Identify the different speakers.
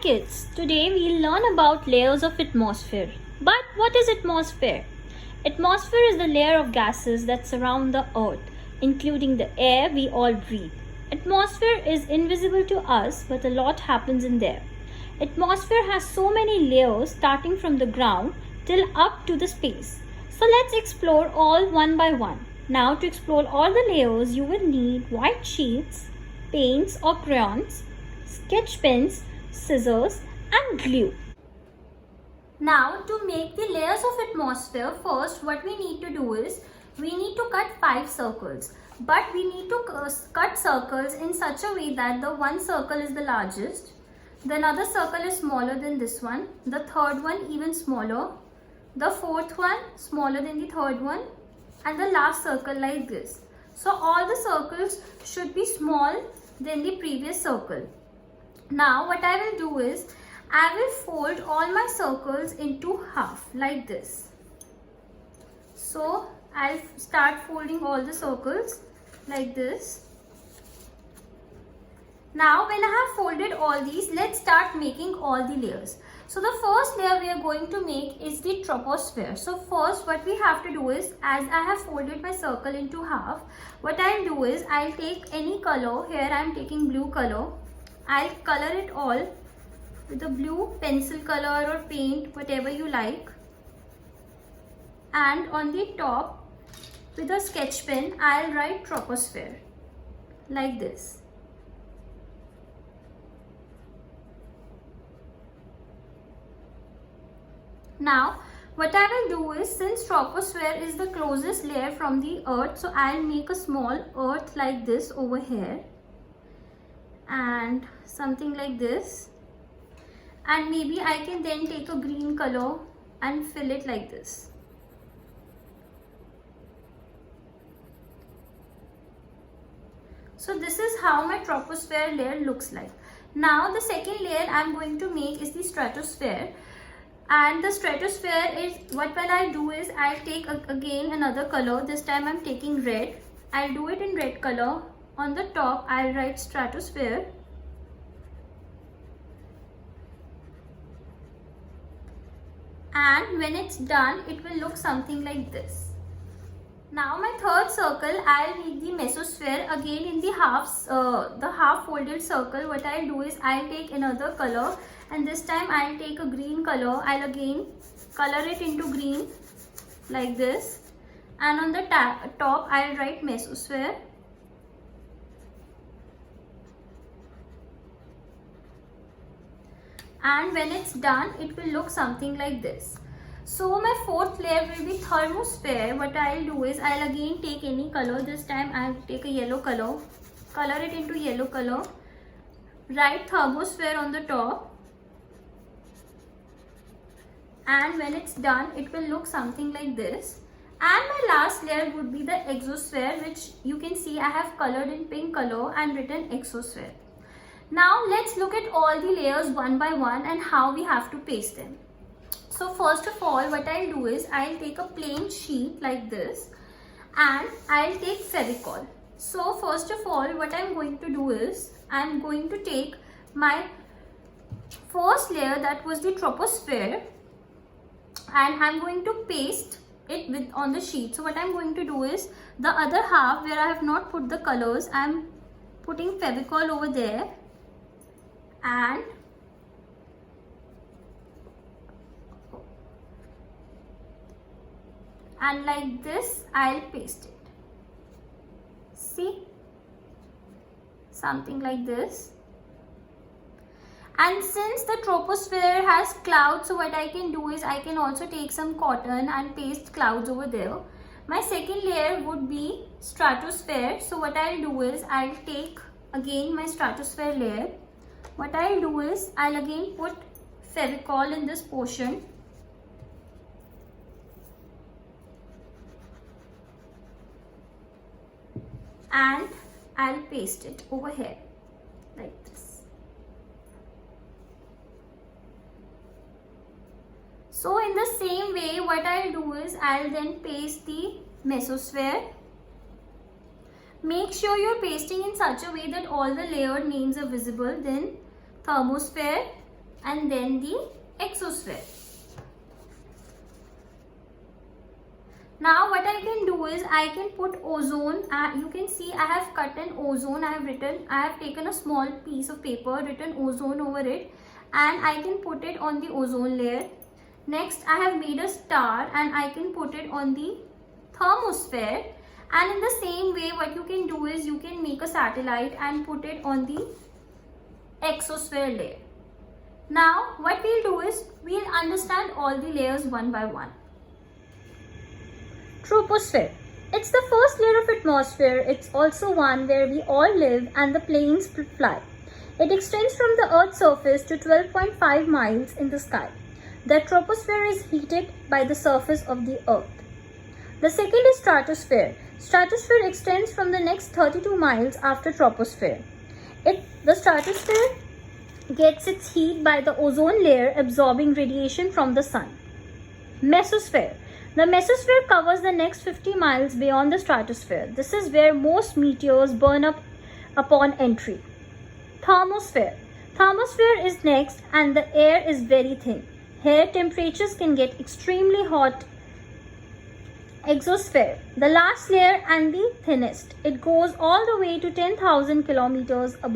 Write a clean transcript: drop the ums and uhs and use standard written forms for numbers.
Speaker 1: kids, today we'll learn about layers of atmosphere. But what is atmosphere? Atmosphere is the layer of gases that surround the earth, including the air we all breathe. Atmosphere is invisible to us, but a lot happens in there. Atmosphere has so many layers starting from the ground till up to the space. So let's explore all one by one. Now to explore all the layers you will need white sheets, paints or crayons, sketch pens, scissors and glue. Now to make the layers of atmosphere, first what we need to do is we need to cut 5 circles. But we need to cut circles in such a way that the one circle is the largest, the another circle is smaller than this one, the third one even smaller, the fourth one smaller than the third one, and the last circle like this. So all the circles should be small than the previous circle. Now what I will do is I will fold all my circles into half like this. So I'll start folding all the circles like this. Now when I have folded all these, let's start making all the layers. So the first layer we are going to make is the troposphere. So first what we have to do is, as I have folded my circle into half, what I'll do is I'll take any color. Here I am taking blue color. I'll color it all with a blue pencil color or paint, whatever you like. And on the top with a sketch pen, I'll write troposphere like this. Now what I will do is, since troposphere is the closest layer from the earth, so I'll make a small earth like this over here and something like this, and maybe I can then take a green color and fill it like this. So this is how my troposphere layer looks like. Now the second layer I'm going to make is the stratosphere. And the stratosphere is, what will I do is I'll take again another color. This time I'm taking red. I'll do it in red color. On the top I'll write stratosphere. And when it's done, it will look something like this. Now my third circle, I'll make the mesosphere again in the half folded circle. What I'll do is I'll take another color, and this time I'll take a green color. I'll again color it into green like this, and on the top I'll write mesosphere. And when it's done, it will look something like this. So my fourth layer will be thermosphere. What I'll do is I'll again take any color. This time I'll take a yellow color, color it into yellow color, write thermosphere on the top, and when it's done, it will look something like this. And my last layer would be the exosphere, which you can see I have colored in pink color and written exosphere. Now let's look at all the layers one by one and how we have to paste them. So first of all, what I'll do is I'll take a plain sheet like this and I'll take Fevicol. So first of all, what I'm going to do is I'm going to take my first layer, that was the troposphere, and I'm going to paste it on the sheet. So what I'm going to do is the other half where I have not put the colors, I'm putting Fevicol over there, and like this I'll paste it. See, something like this. And since the troposphere has clouds, so what I can do is I can also take some cotton and paste clouds over there. My second layer would be stratosphere. So what I'll do is I'll take again my stratosphere layer. What I'll do is I'll again put Fevicol in this portion. And I'll paste it over here like this. So in the same way, what I'll do is I'll then paste the mesosphere. Make sure you're pasting in such a way that all the layered names are visible. Then thermosphere, and then the exosphere. Now what I can do is I can put ozone. You can see I have cut an ozone. I have taken a small piece of paper, written ozone over it, and I can put it on the ozone layer. Next I have made a star and I can put it on the thermosphere. And in the same way, what you can do is you can make a satellite and put it on the exosphere layer. Now what we'll do is we'll understand all the layers one by one. Troposphere. It's the first layer of atmosphere. It's also one where we all live and the planes fly. It extends from the Earth's surface to 12.5 miles in the sky. The troposphere is heated by the surface of the Earth. The second is stratosphere. Stratosphere extends from the next 32 miles after troposphere. The stratosphere gets its heat by the ozone layer absorbing radiation from the sun. Mesosphere. The mesosphere covers the next 50 miles beyond the stratosphere. This is where most meteors burn up upon entry. Thermosphere. Thermosphere is next and the air is very thin. Here temperatures can get extremely hot. Exosphere, the last layer and the thinnest. It goes all the way to 10,000 kilometers above.